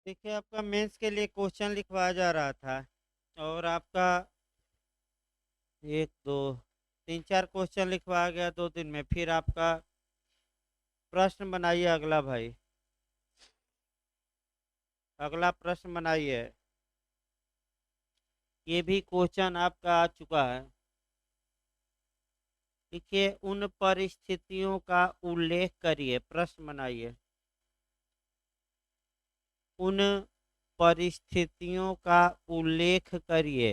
देखिए, आपका मेंस के लिए क्वेश्चन लिखवाया जा रहा था और आपका 1, 2, 3, 4 क्वेश्चन लिखवाया गया 2 दिन में। फिर आपका प्रश्न बनाइए अगला भाई। अगला प्रश्न बनाइए। ये भी क्वेश्चन आपका आ चुका है। देखिए, उन परिस्थितियों का उल्लेख करिए। प्रश्न बनाइए। उन परिस्थितियों का उल्लेख करिए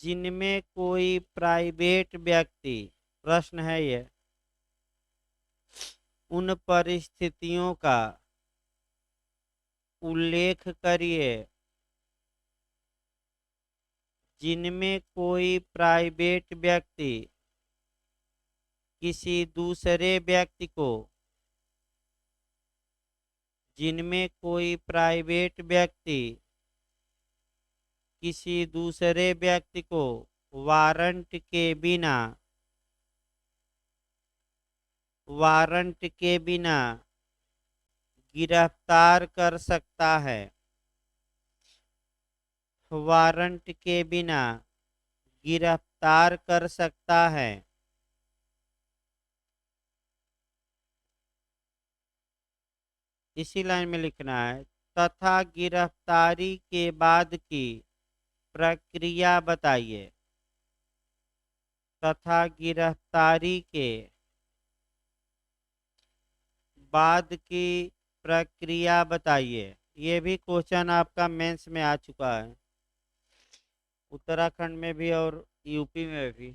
जिनमें कोई प्राइवेट व्यक्ति, प्रश्न है ये, उन परिस्थितियों का उल्लेख करिए जिनमें कोई प्राइवेट व्यक्ति किसी दूसरे व्यक्ति को जिनमें कोई प्राइवेट व्यक्ति किसी दूसरे व्यक्ति को वारंट के बिना गिरफ्तार कर सकता है। वारंट के बिना गिरफ्तार कर सकता है। इसी लाइन में लिखना है। तथा गिरफ्तारी के बाद की प्रक्रिया बताइए। तथा गिरफ्तारी के बाद की प्रक्रिया बताइए। ये भी क्वेश्चन आपका मेंस में आ चुका है, उत्तराखंड में भी और यूपी में भी।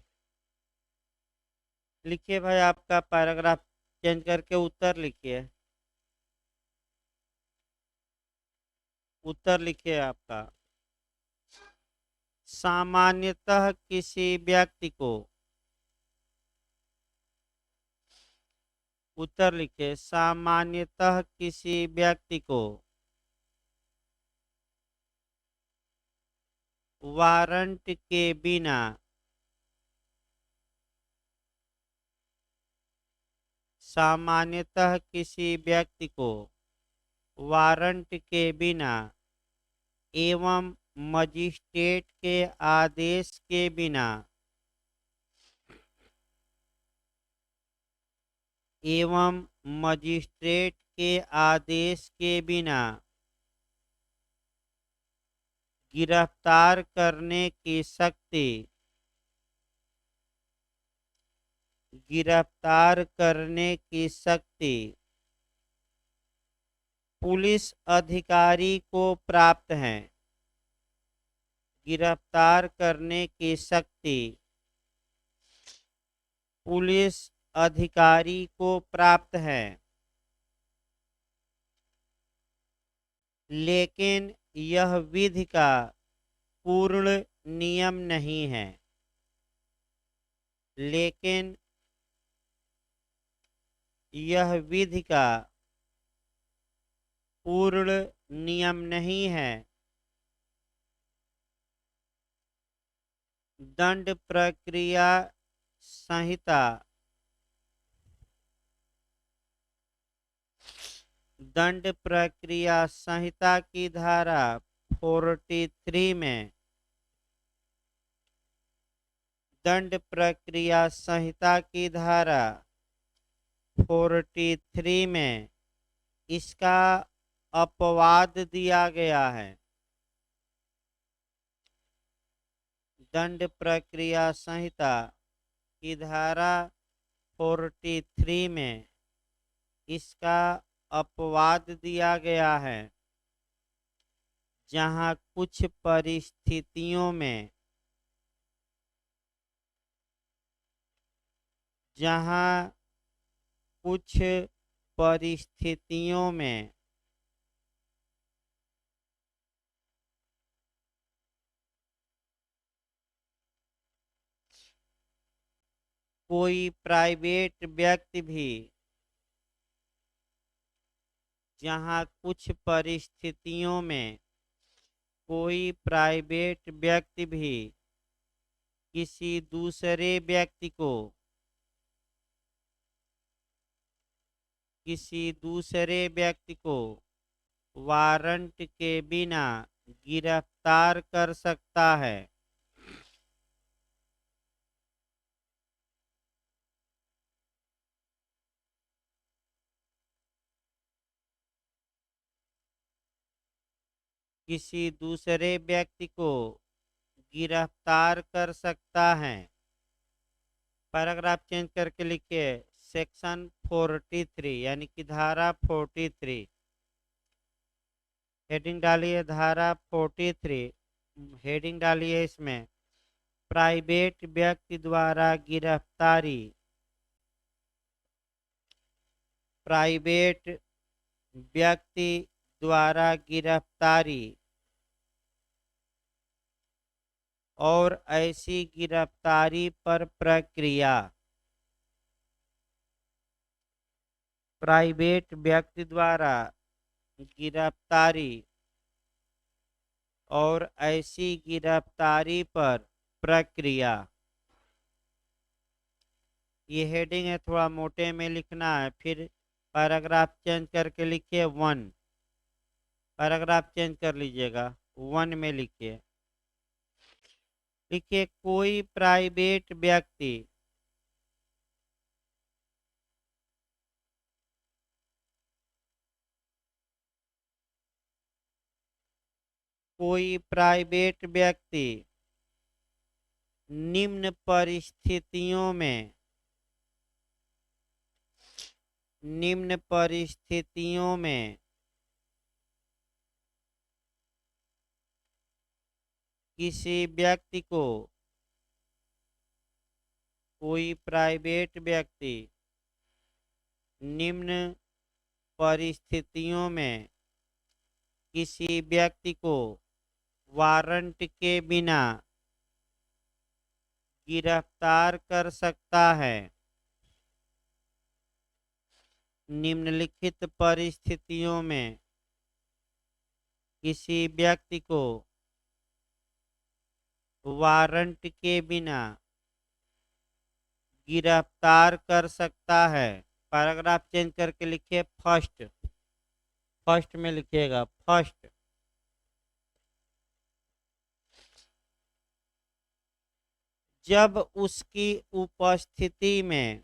लिखिए भाई, आपका पैराग्राफ चेंज करके उत्तर लिखिए। उत्तर लिखिए आपका। सामान्यतः किसी व्यक्ति को, उत्तर लिखिए, सामान्यतः किसी व्यक्ति को वारंट के बिना सामान्यतः किसी व्यक्ति को वारंट के बिना एवं मजिस्ट्रेट के आदेश के बिना एवं मजिस्ट्रेट के आदेश के बिना गिरफ्तार करने की शक्ति गिरफ्तार करने की शक्ति पुलिस अधिकारी को प्राप्त है। गिरफ्तार करने की शक्ति पुलिस अधिकारी को प्राप्त है, लेकिन यह विधि का पूर्ण नियम नहीं है। लेकिन यह विधि का पूर्ण नियम नहीं है। दंड प्रक्रिया संहिता दंड प्रक्रिया संहिता की धारा 43 में दंड प्रक्रिया संहिता की धारा 43 में इसका अपवाद दिया गया है। दंड प्रक्रिया संहिता की धारा 43 में इसका अपवाद दिया गया है, जहां कुछ परिस्थितियों में जहां कुछ परिस्थितियों में कोई प्राइवेट व्यक्ति भी जहां कुछ परिस्थितियों में कोई प्राइवेट व्यक्ति भी किसी दूसरे व्यक्ति को किसी दूसरे व्यक्ति को वारंट के बिना गिरफ्तार कर सकता है। किसी दूसरे व्यक्ति को गिरफ्तार कर सकता है। पैराग्राफ चेंज करके लिखिए सेक्शन 43 यानी कि धारा 43। हेडिंग डालिए धारा 43। हेडिंग डालिए इसमें प्राइवेट व्यक्ति द्वारा गिरफ्तारी। प्राइवेट व्यक्ति द्वारा गिरफ्तारी और ऐसी गिरफ्तारी पर प्रक्रिया। प्राइवेट व्यक्ति द्वारा गिरफ्तारी और ऐसी गिरफ्तारी पर प्रक्रिया। ये हेडिंग है, थोड़ा मोटे में लिखना है। फिर पैराग्राफ चेंज करके लिखिए 1। पैराग्राफ चेंज कर लीजिएगा 1 में लिखिए। लिखिए कोई प्राइवेट व्यक्ति कोई प्राइवेट व्यक्ति निम्न परिस्थितियों में किसी व्यक्ति को कोई प्राइवेट व्यक्ति निम्न परिस्थितियों में किसी व्यक्ति को वारंट के बिना गिरफ्तार कर सकता है। निम्नलिखित परिस्थितियों में किसी व्यक्ति को वारंट के बिना गिरफ्तार कर सकता है। पैराग्राफ चेंज करके लिखिए फर्स्ट। फर्स्ट में लिखिएगा फर्स्ट। जब उसकी उपस्थिति में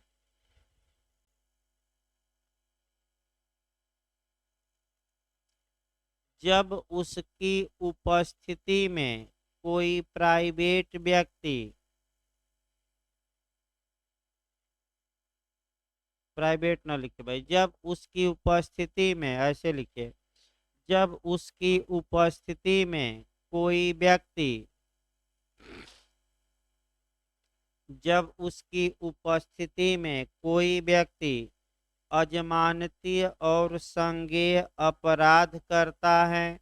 कोई प्राइवेट व्यक्ति प्राइवेट ना लिखे भाई, जब उसकी उपस्थिति में ऐसे लिखे, जब उसकी उपस्थिति में कोई व्यक्ति अजमानती और संज्ञेय अपराध करता है।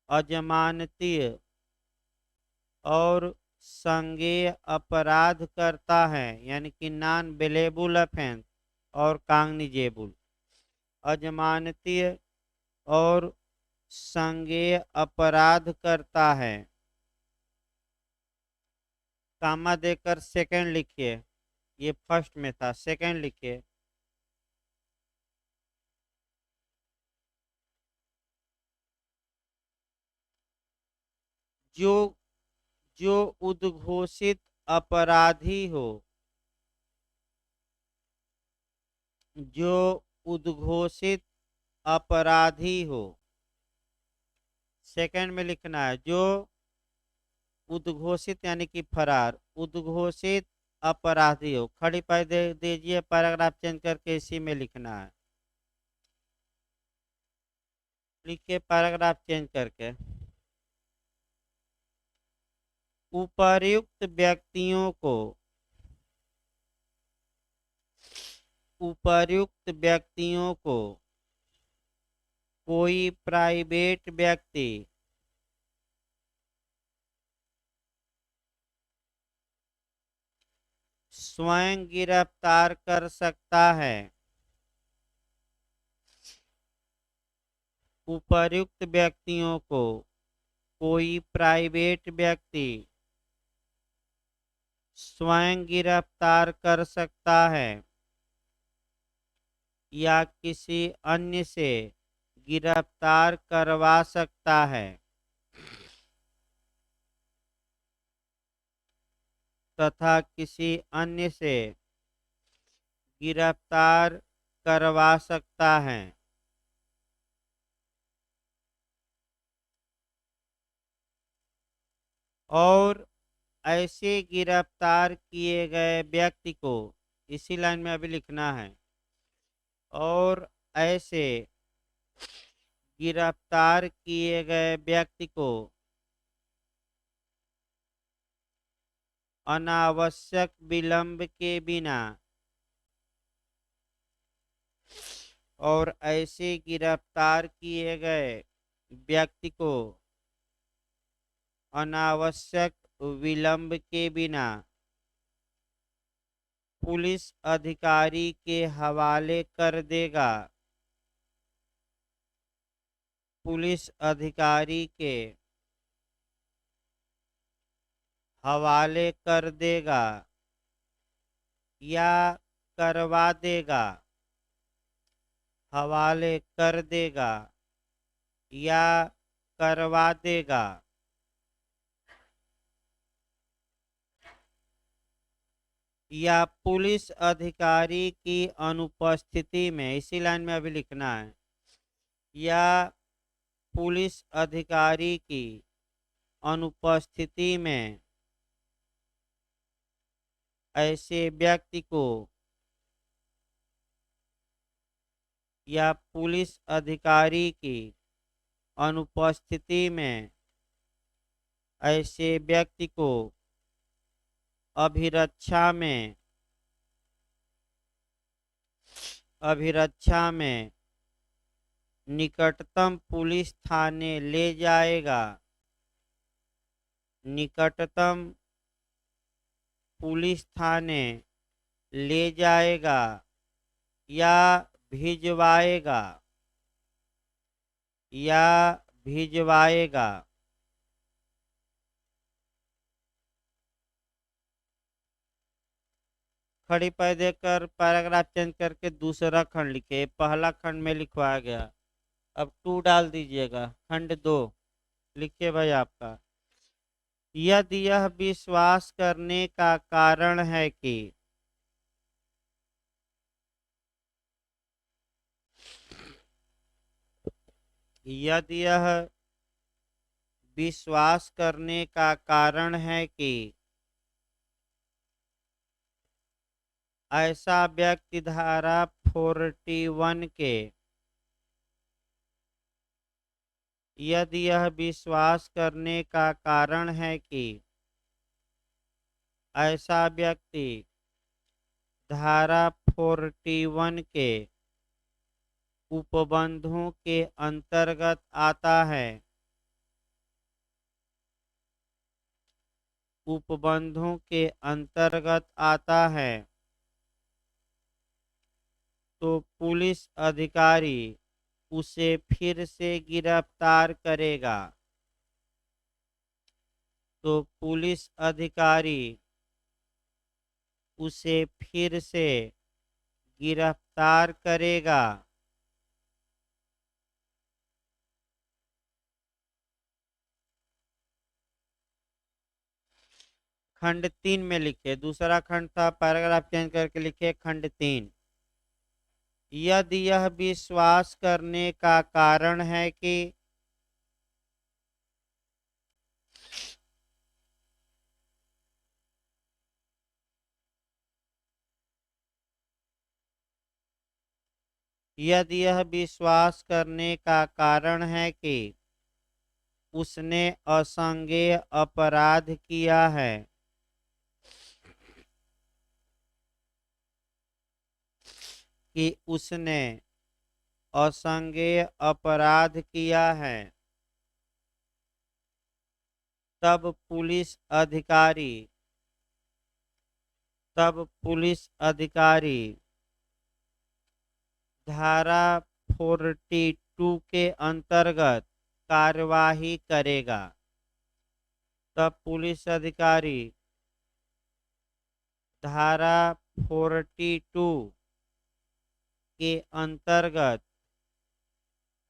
अजमानती और संज्ञेय अपराध करता है यानी कि नॉन बेलेबल ऑफेंस और कॉग्निजेबल। अजमानती और संज्ञेय अपराध करता है। कामा देकर सेकंड लिखिए, ये फर्स्ट में था, सेकंड लिखिए। जो उद्घोषित अपराधी हो, जो उद्घोषित अपराधी हो। सेकंड में लिखना है जो उद्घोषित यानी कि फरार, उद्घोषित अपराधी हो। खड़ी पाई दे दीजिए, पैराग्राफ चेंज करके इसी में लिखना है। लिखिए पैराग्राफ चेंज करके उपर्युक्त व्यक्तियों को कोई प्राइवेट व्यक्ति स्वयं गिरफ्तार कर सकता है। उपर्युक्त व्यक्तियों को कोई प्राइवेट व्यक्ति स्वयं गिरफ्तार कर सकता है। या किसी अन्य से गिरफ्तार करवा सकता है तथा किसी अन्य से गिरफ्तार करवा सकता है। और ऐसे गिरफ्तार किए गए व्यक्ति को, इसी लाइन में अभी लिखना है, और ऐसे गिरफ्तार किए गए व्यक्ति को अनावश्यक विलंब के बिना, और ऐसे गिरफ्तार किए गए व्यक्ति को अनावश्यक विलंब के बिना पुलिस अधिकारी के हवाले कर देगा। पुलिस अधिकारी के हवाले कर देगा या करवा देगा। हवाले कर देगा या करवा देगा। या पुलिस अधिकारी की अनुपस्थिति में, इसी लाइन में अभी लिखना है, या पुलिस अधिकारी की अनुपस्थिति में ऐसे व्यक्ति को, या पुलिस अधिकारी की अनुपस्थिति में ऐसे व्यक्ति को अभिरक्षा में निकटतम पुलिस थाने ले जाएगा। निकटतम पुलिस थाने ले जाएगा या भिजवाएगा। या भिजवाएगा। खड़ी पैर देकर पैराग्राफ चेंज करके दूसरा खंड लिखे। पहला खंड में लिखवाया गया, अब 2 डाल दीजिएगा। खंड 2 लिखिए भाई आपका। यदि यह विश्वास करने का कारण है कि यदि यह विश्वास करने का कारण है कि ऐसा व्यक्ति धारा 41 के यदि यह विश्वास करने का कारण है कि ऐसा व्यक्ति धारा 41 के उपबंधों के अंतर्गत आता है, उपबंधों के अंतर्गत आता है, तो पुलिस अधिकारी उसे फिर से गिरफ्तार करेगा। तो पुलिस अधिकारी उसे फिर से गिरफ्तार करेगा। खंड 3 में लिखे, दूसरा खंड था, पैराग्राफ चेंज करके लिखे खंड 3। यदि यह विश्वास करने का कारण है कि यदि यह विश्वास करने का कारण है कि उसने असंज्ञेय अपराध किया है, कि उसने असंज्ञेय अपराध किया है, तब पुलिस अधिकारी धारा 42 के अंतर्गत कार्यवाही करेगा। तब पुलिस अधिकारी धारा 42 के अंतर्गत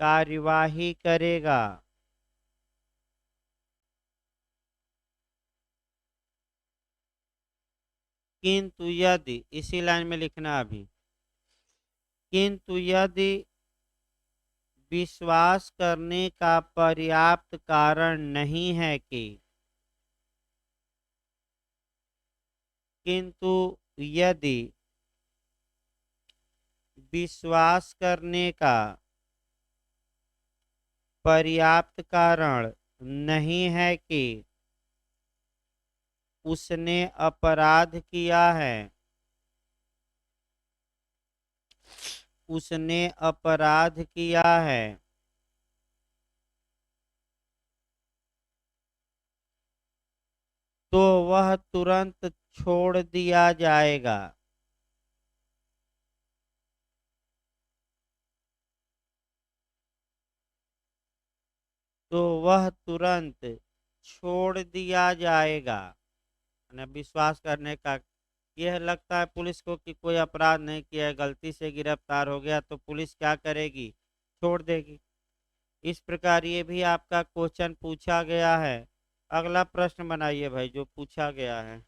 कार्यवाही करेगा। किंतु यदि, इसी लाइन में लिखना अभी, किंतु यदि विश्वास करने का पर्याप्त कारण नहीं है कि, किंतु यदि विश्वास करने का पर्याप्त कारण नहीं है कि उसने अपराध किया है, उसने अपराध किया है, तो वह तुरंत छोड़ दिया जाएगा। तो वह तुरंत छोड़ दिया जाएगा। विश्वास करने का, यह लगता है पुलिस को कि कोई अपराध नहीं किया है, गलती से गिरफ्तार हो गया, तो पुलिस क्या करेगी, छोड़ देगी। इस प्रकार ये भी आपका क्वेश्चन पूछा गया है। अगला प्रश्न बनाइए भाई जो पूछा गया है।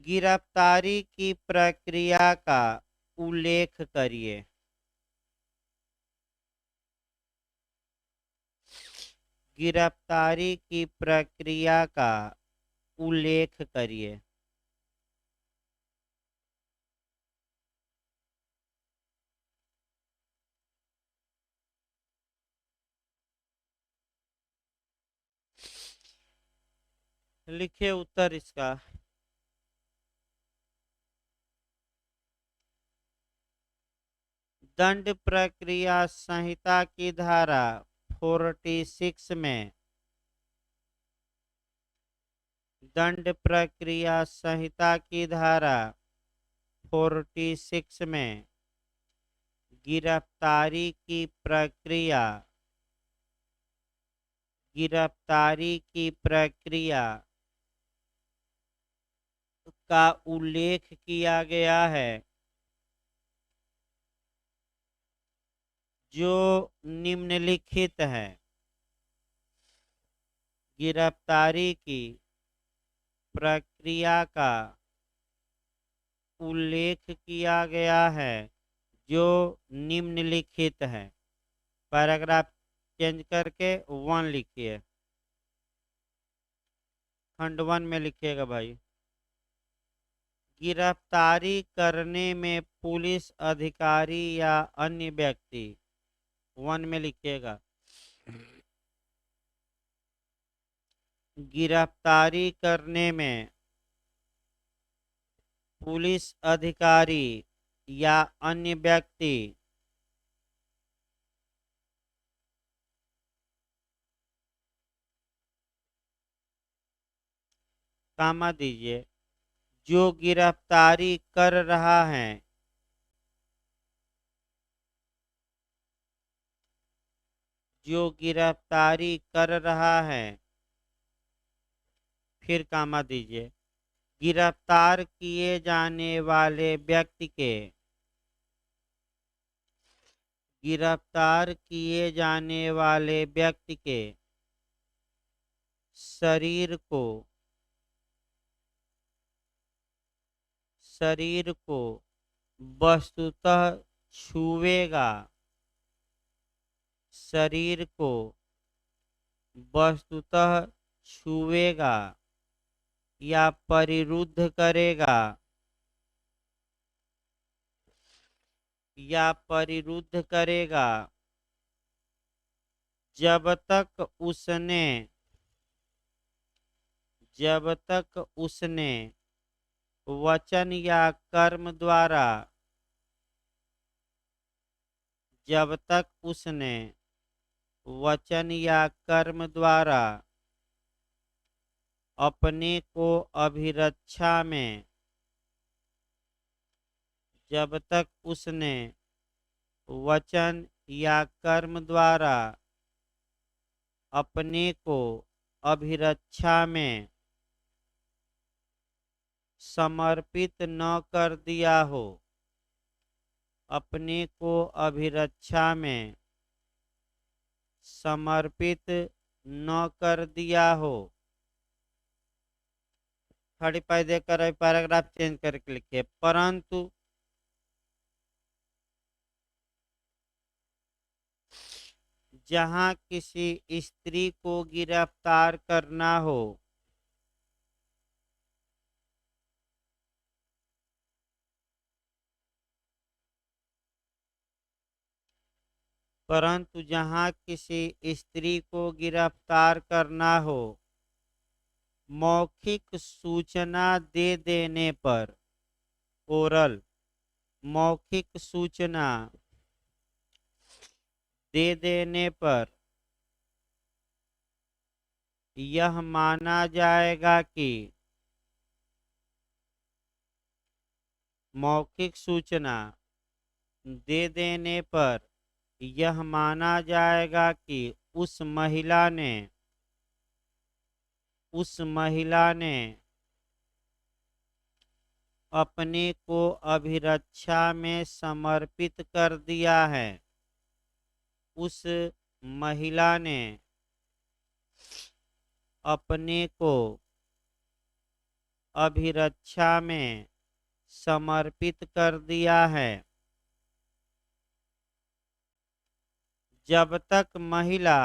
गिरफ्तारी की प्रक्रिया का उल्लेख करिए। गिरफ्तारी की प्रक्रिया का उल्लेख करिए। लिखिए उत्तर इसका। दंड प्रक्रिया संहिता की धारा 46 में, दंड प्रक्रिया संहिता की धारा 46 में गिरफ्तारी की प्रक्रिया, गिरफ्तारी की प्रक्रिया का उल्लेख किया गया है, जो निम्नलिखित है। गिरफ्तारी की प्रक्रिया का उल्लेख किया गया है जो निम्नलिखित है। पैराग्राफ चेंज करके 1 लिखिए, खंड 1 में लिखिएगा भाई। गिरफ्तारी करने में पुलिस अधिकारी या अन्य व्यक्ति, 1 में लिखिएगा। गिरफ्तारी करने में पुलिस अधिकारी या अन्य व्यक्ति कामा दीजिए, जो गिरफ्तारी कर रहा है, जो गिरफ्तारी कर रहा है, फिर कामा दीजिए, गिरफ्तार किए जाने वाले व्यक्ति के, गिरफ्तार किए जाने वाले व्यक्ति के शरीर को, शरीर को वस्तुतः छुएगा, शरीर को वस्तुतः छुएगा या परिरुद्ध करेगा, या परिरुद्ध करेगा जब तक उसने, जब तक उसने वचन या कर्म द्वारा, जब तक उसने वचन या कर्म द्वारा अपने को अभिरक्षा में, जब तक उसने वचन या कर्म द्वारा अपने को अभिरक्षा में समर्पित न कर दिया हो, अपने को अभिरक्षा में समर्पित न कर दिया हो। खड़ी पाई देकर पैराग्राफ चेंज करके लिखिए। परंतु जहां किसी स्त्री को गिरफ्तार करना हो, परंतु जहां किसी स्त्री को गिरफ्तार करना हो, मौखिक सूचना दे देने पर, ओरल मौखिक सूचना दे देने पर यह माना जाएगा कि मौखिक सूचना दे देने पर यह माना जाएगा कि उस महिला ने अपने को अभिरक्षा में समर्पित कर दिया है। उस महिला ने अपने को अभिरक्षा में समर्पित कर दिया है। जब तक महिला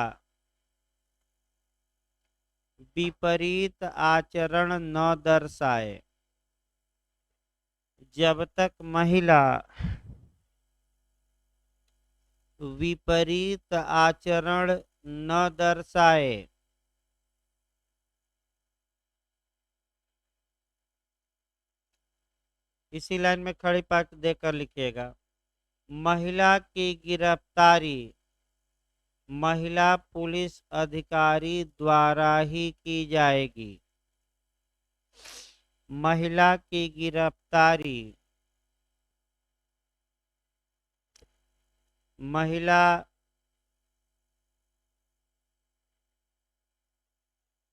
विपरीत आचरण न दर्शाए, जब तक महिला विपरीत आचरण न दर्शाए, इसी लाइन में खड़ी पाठ देकर लिखिएगा। महिला की गिरफ्तारी महिला पुलिस अधिकारी द्वारा ही की जाएगी। महिला की गिरफ्तारी महिला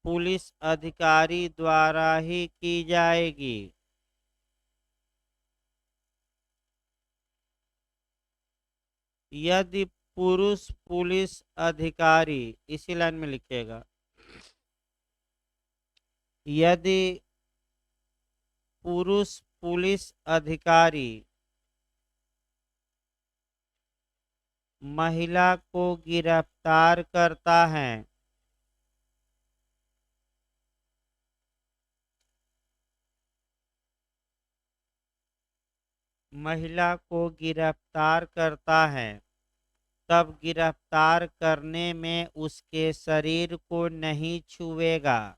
पुलिस अधिकारी द्वारा ही की जाएगी। यदि पुरुष पुलिस अधिकारी, इसी लाइन में लिखिएगा, यदि पुरुष पुलिस अधिकारी महिला को गिरफ्तार करता है, महिला को गिरफ्तार करता है, तब गिरफ्तार करने में उसके शरीर को नहीं छुएगा।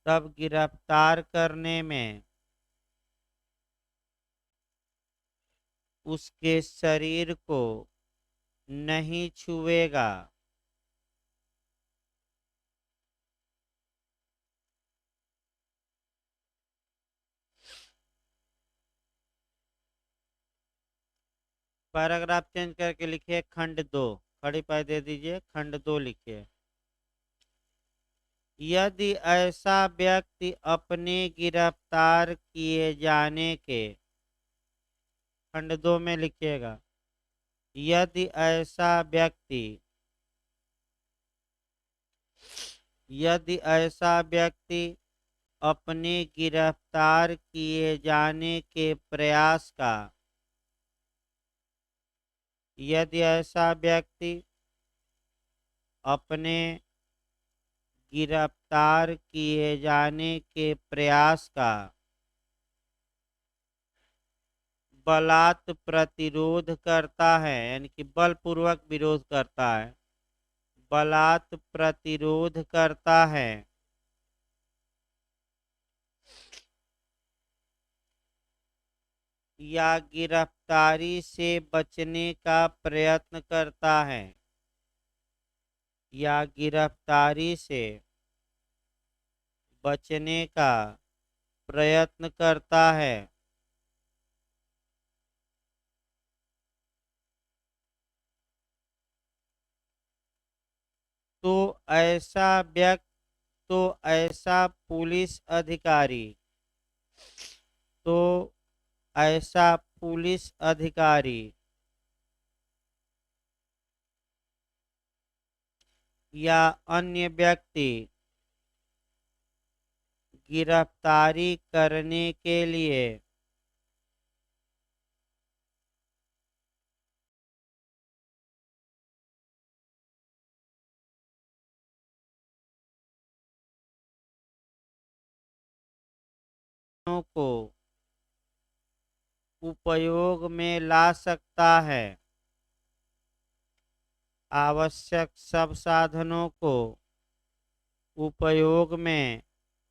तब गिरफ्तार करने में उसके शरीर को नहीं छुएगा। पैराग्राफ चेंज करके लिखिए खंड 2। खड़ी पाई दे दीजिए, खंड 2 लिखिए। यदि ऐसा व्यक्ति अपने गिरफ्तार किए जाने के, खंड 2 में लिखिएगा, यदि ऐसा व्यक्ति अपने गिरफ्तार किए जाने के प्रयास का, यदि ऐसा व्यक्ति अपने गिरफ्तार किए जाने के प्रयास का बलात् प्रतिरोध करता है, यानी कि बलपूर्वक विरोध करता है, बलात् प्रतिरोध करता है, या गिरफ्तारी से बचने का प्रयत्न करता है, या गिरफ्तारी से बचने का प्रयत्न करता है, तो ऐसा पुलिस अधिकारी तो ऐसा पुलिस अधिकारी या अन्य व्यक्ति गिरफ्तारी करने के लिए को उपयोग में ला सकता है, आवश्यक सब साधनों को उपयोग में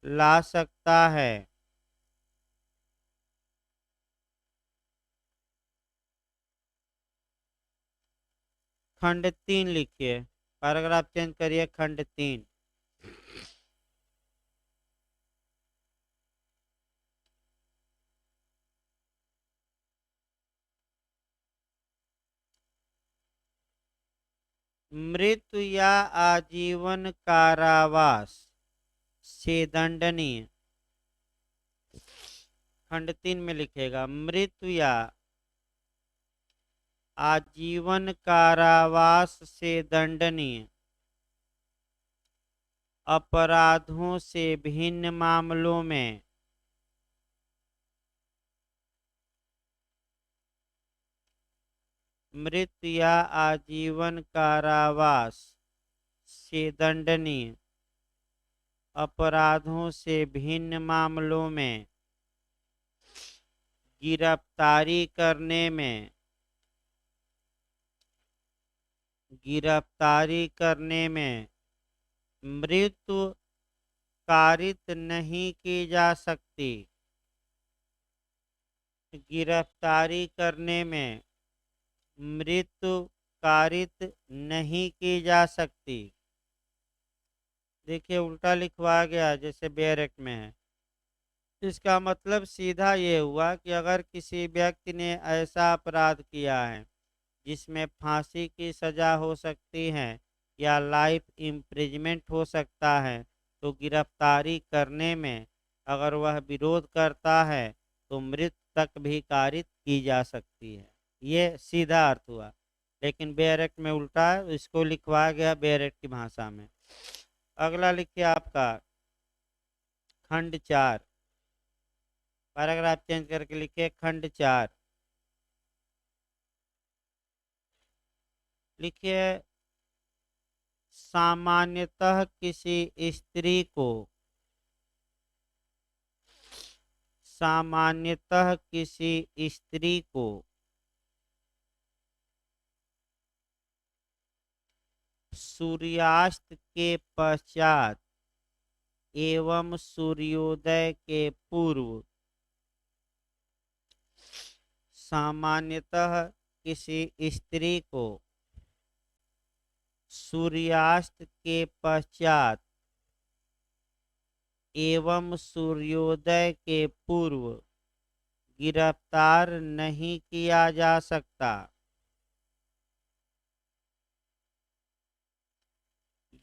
ला सकता है। खंड 3 लिखिए, पैराग्राफ चेंज करिए, खंड 3। मृत्यु या आजीवन कारावास से दंडनीय। खंड 3 में लिखेगा मृत्यु या आजीवन कारावास से दंडनीय अपराधों से भिन्न मामलों में मृत्यु या आजीवन कारावास से दंडनीय अपराधों से भिन्न मामलों में गिरफ्तारी करने में मृत्यु कारित नहीं की जा सकती। गिरफ्तारी करने में मृत्यु कारित नहीं की जा सकती। देखिए उल्टा लिखवा गया जैसे बेयर एक्ट में है। इसका मतलब सीधा ये हुआ कि अगर किसी व्यक्ति ने ऐसा अपराध किया है जिसमें फांसी की सजा हो सकती है या लाइफ इम्प्रिजमेंट हो सकता है, तो गिरफ्तारी करने में अगर वह विरोध करता है तो मृत्यु तक भी कारित की जा सकती है। ये सीधा अर्थ हुआ, लेकिन बेयर एक्ट में उल्टा है, इसको लिखवा गया बेयर एक्ट की भाषा में। अगला लिखिए आपका खंड 4, पैराग्राफ चेंज करके लिखिए खंड 4। लिखिए सामान्यतः किसी स्त्री को सूर्यास्त के पश्चात एवं सूर्योदय के पूर्व सामान्यतः किसी स्त्री को सूर्यास्त के पश्चात एवं सूर्योदय के पूर्व गिरफ्तार नहीं किया जा सकता।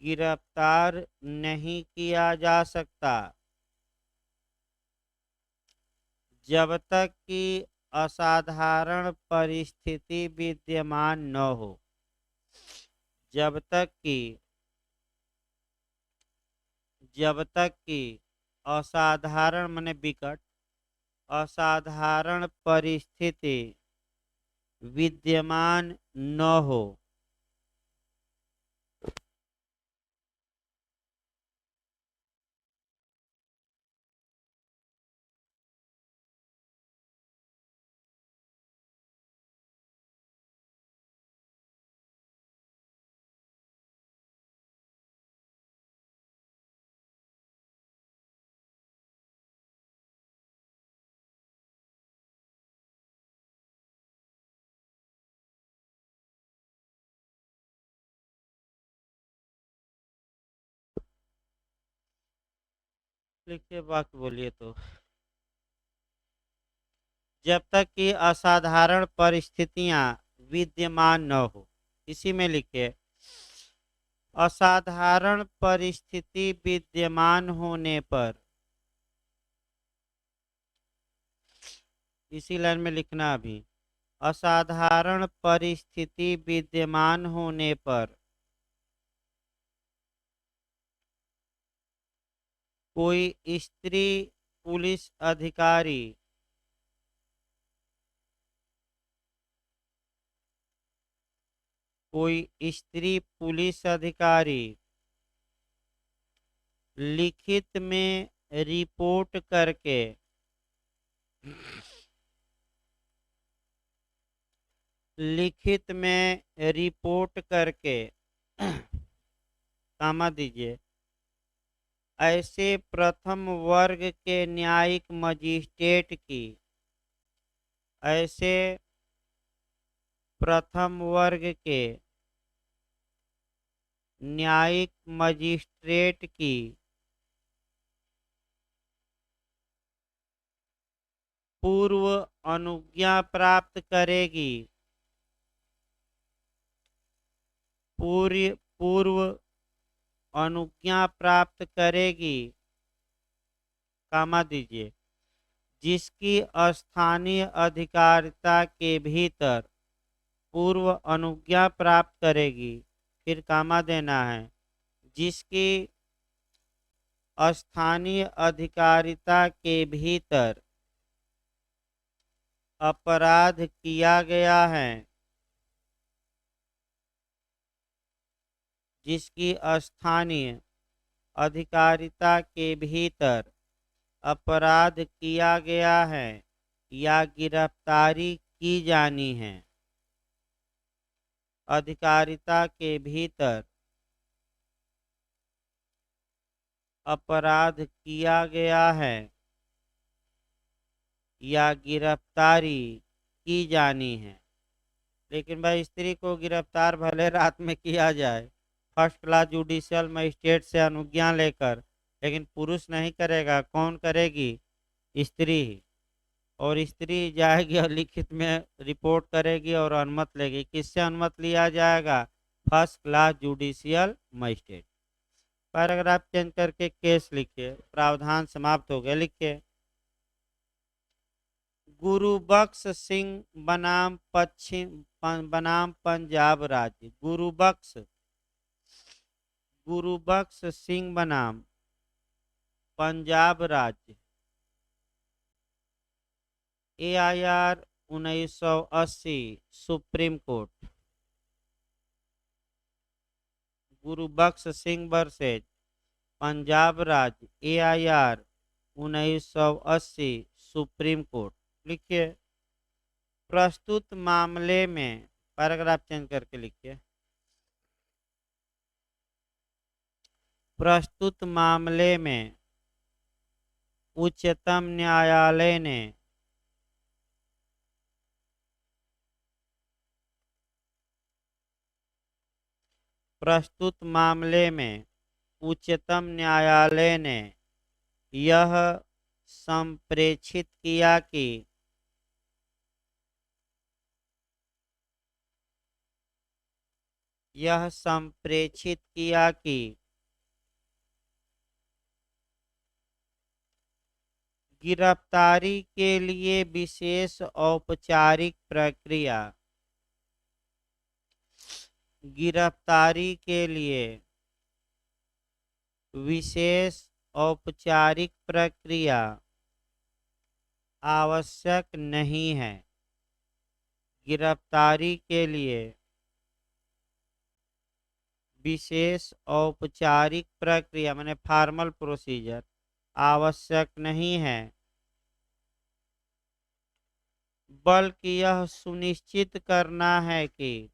गिरफ्तार नहीं किया जा सकता जब तक कि असाधारण परिस्थिति विद्यमान न हो। जब तक कि असाधारण माने विकट, असाधारण परिस्थिति विद्यमान न हो। लिखिए वाक्य बोलिए तो। जब तक कि असाधारण परिस्थितियां विद्यमान न हो। इसी में लिखिए असाधारण परिस्थिति विद्यमान होने पर इसी लाइन में लिखना अभी। असाधारण परिस्थिति विद्यमान होने पर कोई स्त्री पुलिस अधिकारी लिखित में रिपोर्ट करके कामा दीजिए ऐसे प्रथम वर्ग के न्यायिक मजिस्ट्रेट की ऐसे प्रथम वर्ग के न्यायिक मजिस्ट्रेट की पूर्व अनुज्ञा प्राप्त करेगी। पूर्व अनुज्ञा प्राप्त करेगी, कामा दीजिए, जिसकी स्थानीय अधिकारिता के भीतर पूर्व अनुज्ञा प्राप्त करेगी, फिर कामा देना है, जिसकी स्थानीय अधिकारिता के भीतर अपराध किया गया है, जिसकी स्थानीय अधिकारिता के भीतर अपराध किया गया है या गिरफ्तारी की जानी है। अधिकारिता के भीतर अपराध किया गया है या गिरफ्तारी की जानी है। लेकिन भाई स्त्री को गिरफ्तार भले रात में किया जाए फर्स्ट क्लास जुडिशियल मजिस्ट्रेट से अनुज्ञा लेकर, लेकिन पुरुष नहीं करेगा, कौन करेगी? स्त्री ही। और स्त्री जाएगी और लिखित में रिपोर्ट करेगी और अनुमति लेगी। किससे अनुमति लिया जाएगा? First class judicial magistrate. Paragraph change करके केस लिखिए। प्रावधान समाप्त हो गया, लिखिए। गुरुबख्श सिंह बनाम पंजाब राज्य। गुरुबख्श सिंह बनाम पंजाब राज्य। AIR 1980 supreme court. Gurbaksh Singh versus Punjab राज्य, AIR 1980 सुप्रीम कोर्ट। लिखिए। प्रस्तुत मामले में, पैराग्राफ चेंज करके लिखिए। प्रस्तुत मामले में उच्चतम न्यायालय ने उच्चतम न्यायालय ने यह संप्रेषित किया कि गिरफ्तारी के लिए विशेष औपचारिक प्रक्रिया आवश्यक नहीं है। गिरफ्तारी के लिए विशेष औपचारिक प्रक्रिया माने फॉर्मल प्रोसीजर आवश्यक नहीं है, बल्कि यह सुनिश्चित करना है कि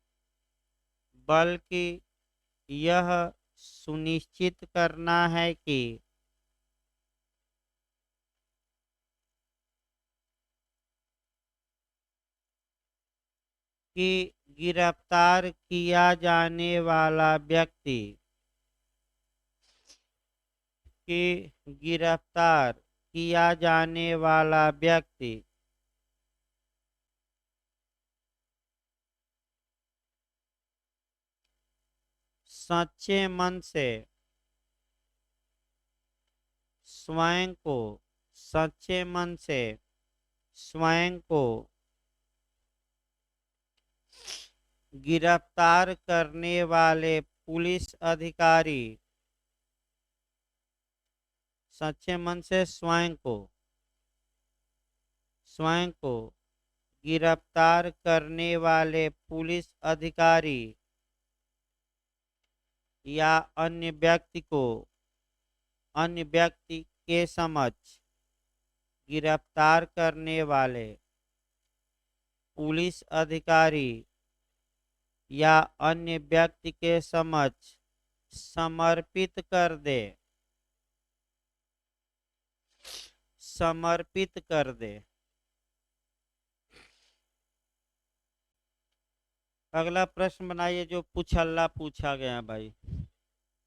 गिरफ्तार किया जाने वाला व्यक्ति सच्चे मन से स्वयं को स्वयं को गिरफ्तार करने वाले पुलिस अधिकारी सच्चे मन से स्वयं को गिरफ्तार करने वाले पुलिस अधिकारी या अन्य व्यक्ति के समक्ष गिरफ्तार करने वाले पुलिस अधिकारी या अन्य व्यक्ति के समक्ष समर्पित कर दे। अगला प्रश्न बनाइए जो पुछल्ला पूछा गया भाई।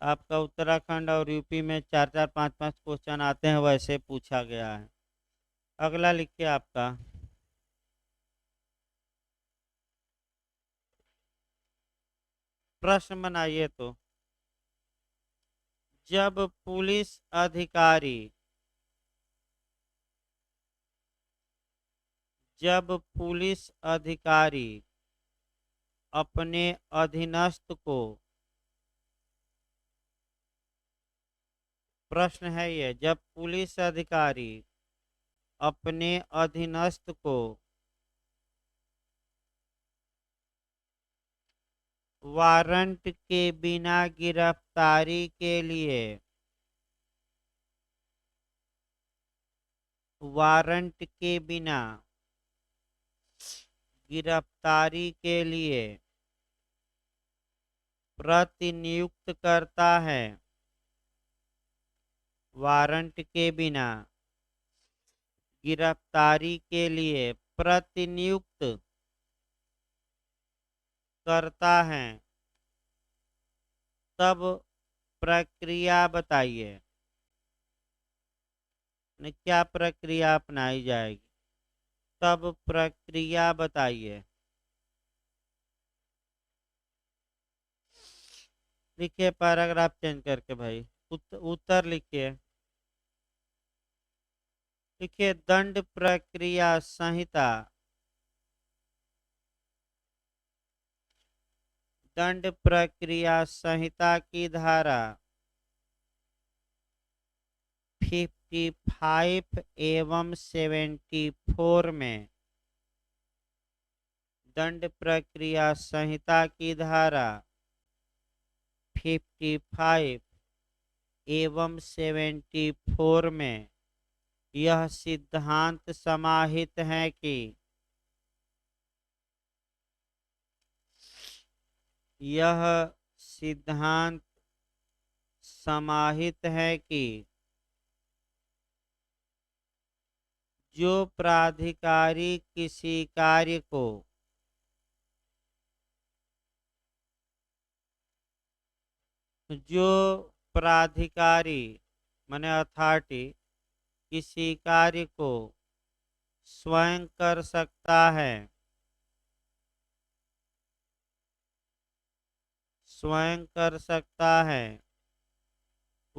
आपका उत्तराखंड और यूपी में 4-4, 5-5 क्वेश्चन आते हैं, वैसे पूछा गया है। अगला लिखिए आपका प्रश्न बनाइए तो जब पुलिस अधिकारी अपने अधीनस्थ को, प्रश्न है ये, जब पुलिस अधिकारी अपने अधीनस्थ को वारंट के बिना गिरफ्तारी के लिए प्रतिनियुक्त करता है, वारंट के बिना गिरफ्तारी के लिए प्रतिनियुक्त करता है, तब प्रक्रिया बताइए। क्या प्रक्रिया अपनाई जाएगी? तब प्रक्रिया बताइए। लिखिए पैराग्राफ चेंज करके भाई, उत्तर लिखिए। लिखिए दंड प्रक्रिया संहिता की धारा 55 एवं 74 में, दंड प्रक्रिया संहिता की धारा 55 एवं 74 में यह सिद्धांत समाहित है कि जो प्राधिकारी किसी कार्य को माने अथॉरिटी किसी कार्य को स्वयं कर सकता है,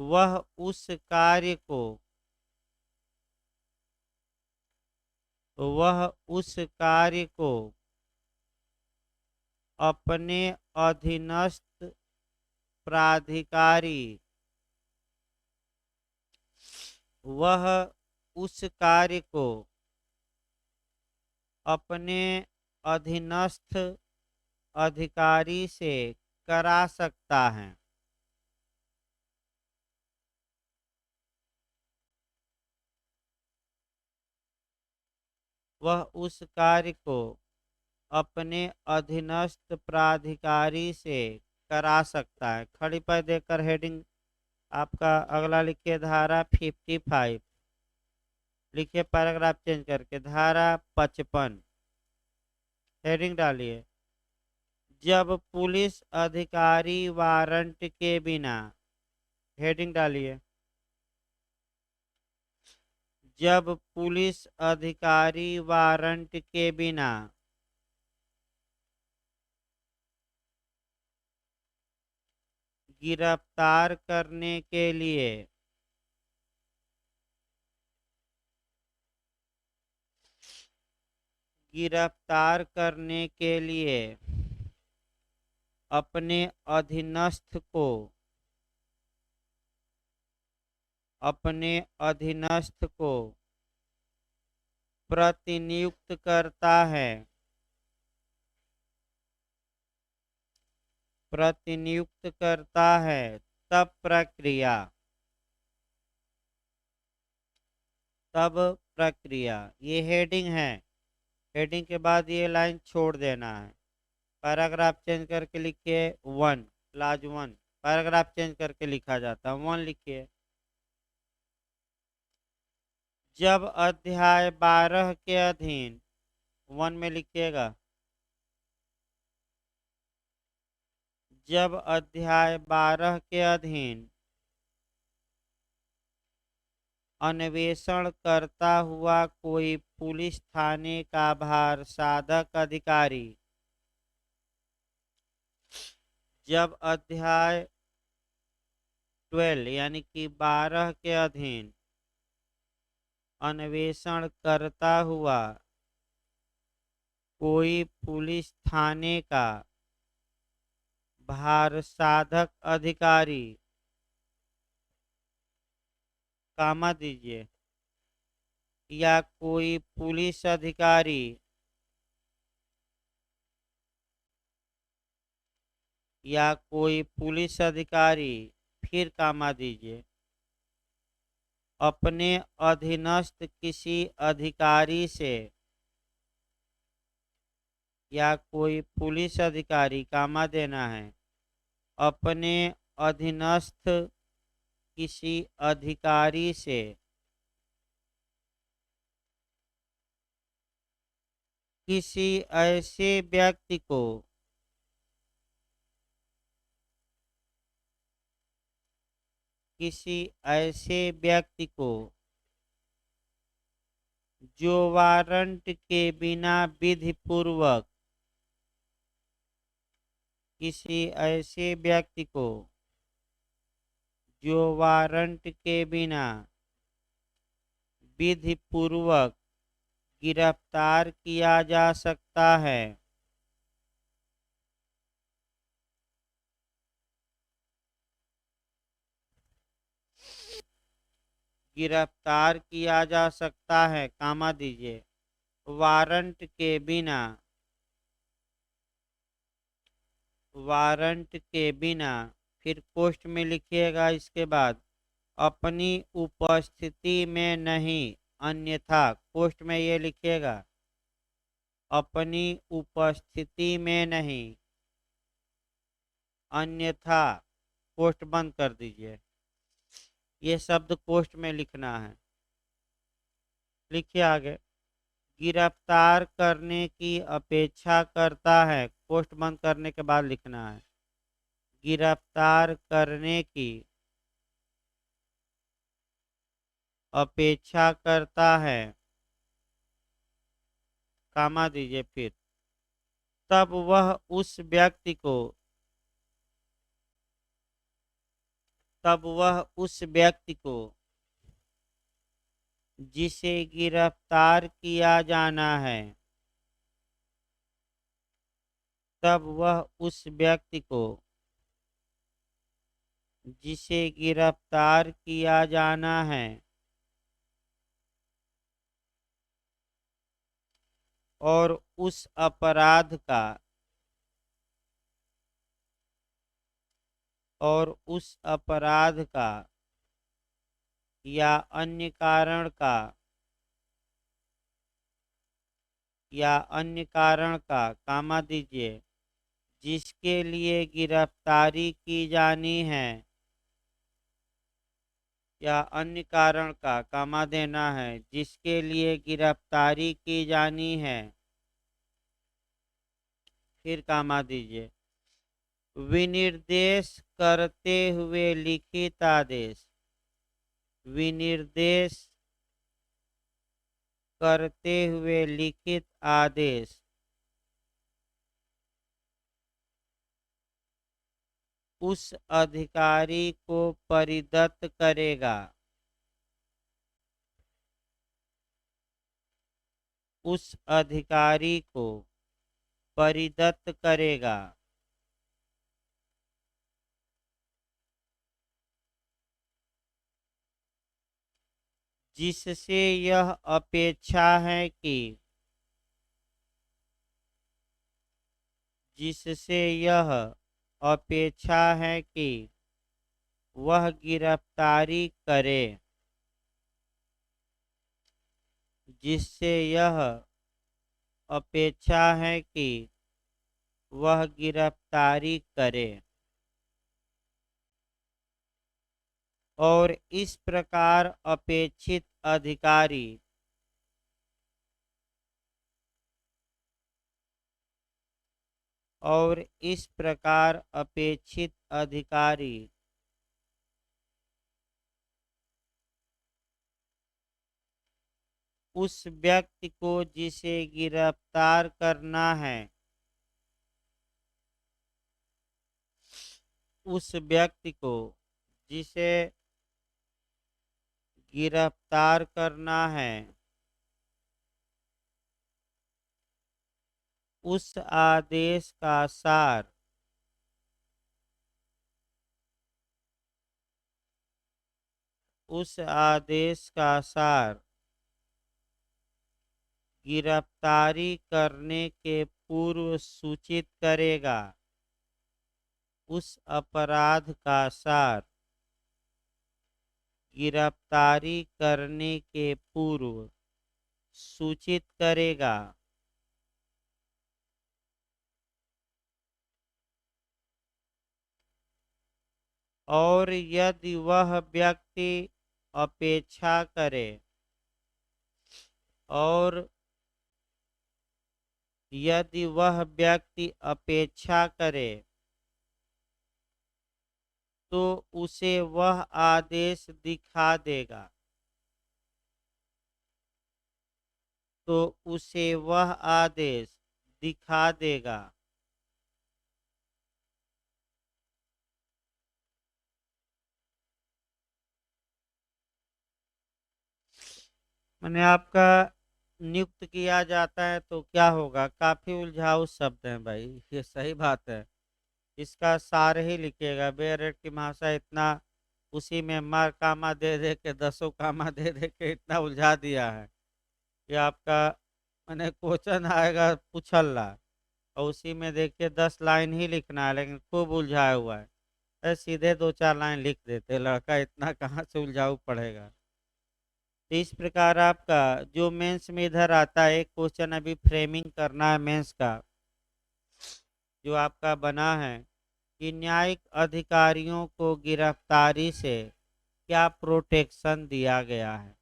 वह उस कार्य को अपने अधीनस्थ प्राधिकारी अधिकारी से करा सकता है। वह उस कार्य को अपने अधीनस्थ प्राधिकारी से करा सकता है। खड़ी पर देकर हेडिंग आपका अगला लिखिए धारा 55, लिखिए पैराग्राफ चेंज करके धारा 55, हेडिंग डालिए जब पुलिस अधिकारी वारंट के बिना, हेडिंग डालिए जब पुलिस अधिकारी वारंट के बिना गिरफ्तार करने के लिए गिरफ्तार करने के लिए अपने अधीनस्थ को प्रतिनियुक्त करता है। तब प्रक्रिया ये हेडिंग है। हेडिंग के बाद ये लाइन छोड़ देना है। पैराग्राफ चेंज करके लिखिए 1 क्लास 1। पैराग्राफ चेंज करके लिखा जाता है 1 लिखिए। जब अध्याय 12 के अधीन 1 में लिखिएगा। जब अध्याय 12 के अधीन अन्वेषण करता हुआ कोई पुलिस थाने का भार साधक अधिकारी जब अध्याय 12 यानी कि 12 के अधीन अन्वेषण करता हुआ कोई पुलिस थाने का भार साधक अधिकारी कामा दीजिए या कोई पुलिस अधिकारी फिर कामा दीजिए अपने अधीनस्थ किसी अधिकारी से या कोई पुलिस अधिकारी कामा देना है अपने अधीनस्थ किसी अधिकारी से किसी ऐसे व्यक्ति को जो वारंट के बिना विधि पूर्वक किसी ऐसे व्यक्ति को जो वारंट के बिना विधि पूर्वक गिरफ्तार किया जा सकता है कामा दीजिए वारंट के बिना फिर पोस्ट में लिखिएगा इसके बाद अपनी उपस्थिति में नहीं अन्यथा पोस्ट में ये लिखिएगा अपनी उपस्थिति में नहीं अन्यथा पोस्ट बंद कर दीजिए। ये शब्द पोस्ट में लिखना है। लिखिए आगे गिरफ्तार करने की अपेक्षा करता है पोस्ट बंद करने के बाद लिखना है गिरफ्तार करने की अपेक्षा करता है कामा दीजिए फिर तब वह उस व्यक्ति को जिसे गिरफ्तार किया जाना है और उस अपराध का या अन्य कारण का कामा दीजिए जिसके लिए गिरफ्तारी की जानी है या अन्य कारण का कामा देना है जिसके लिए गिरफ्तारी की जानी है फिर कामा दीजिए विनिर्देश करते हुए लिखित आदेश उस अधिकारी को परिदत्त करेगा उस अधिकारी को परिदत्त करेगा जिससे यह अपेक्षा है कि वह गिरफ्तारी करे जिससे यह अपेक्षा है कि वह गिरफ्तारी करे और इस प्रकार अपेक्षित अधिकारी उस व्यक्ति को जिसे गिरफ्तार करना है उस व्यक्ति को जिसे गिरफ्तार करना है उस आदेश का सार गिरफ्तारी करने के पूर्व सूचित करेगा उस अपराध का सार गिरफ्तारी करने के पूर्व सूचित करेगा और यदि वह व्यक्ति अपेक्षा करे और यदि वह व्यक्ति अपेक्षा करे तो उसे वह आदेश दिखा देगा मैंने आपका नियुक्त किया जाता है तो क्या होगा। काफी उलझाऊ शब्द है भाई, ये सही बात है। इसका सार ही लिखिएगा। बेयरेट की भाषा इतना उसी में मार कामा दे दे के दसों कामा दे दे के इतना उलझा दिया है कि आपका मैंने क्वेश्चन आएगा पूछल और उसी में देखिए 10 लाइन ही लिखना है, लेकिन खूब उलझाया हुआ है। सीधे 2-4 लाइन लिख देते, लड़का इतना कहाँ से उलझाऊ पढ़ेगा। तो इस प्रकार आपका जो मेंस में इधर आता है, एक क्वेश्चन अभी फ्रेमिंग करना है मेंस का, जो आपका बना है कि न्यायिक अधिकारियों को गिरफ्तारी से क्या प्रोटेक्शन दिया गया है।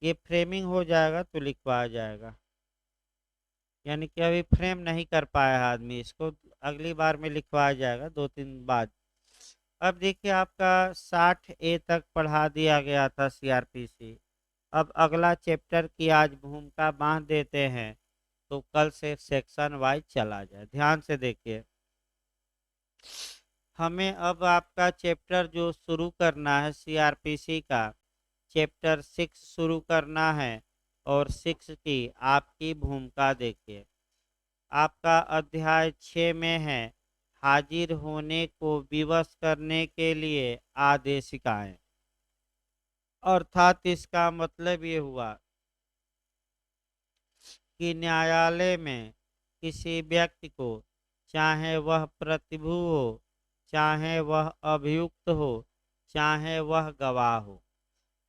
ये फ्रेमिंग हो जाएगा तो लिखवा जाएगा, यानी कि अभी फ्रेम नहीं कर पाया है आदमी, इसको अगली बार में लिखवाया जाएगा 2-3 बाद। अब देखिए आपका 60A तक पढ़ा दिया गया था सीआरपीसी। अब अगला चैप्टर की आज भूमिका बांध देते हैं, तो कल से सेक्शन वाइज चला जाए। ध्यान से देखिए, हमें अब आपका चैप्टर जो शुरू करना है सीआरपीसी का, चैप्टर 6 शुरू करना है और 6 की आपकी भूमिका देखिए। आपका अध्याय 6 में है हाजिर होने को विवश करने के लिए आदेशिकाएं। अर्थात इसका मतलब ये हुआ कि न्यायालय में किसी व्यक्ति को, चाहे वह प्रतिभू हो, चाहे वह अभियुक्त हो, चाहे वह गवाह हो,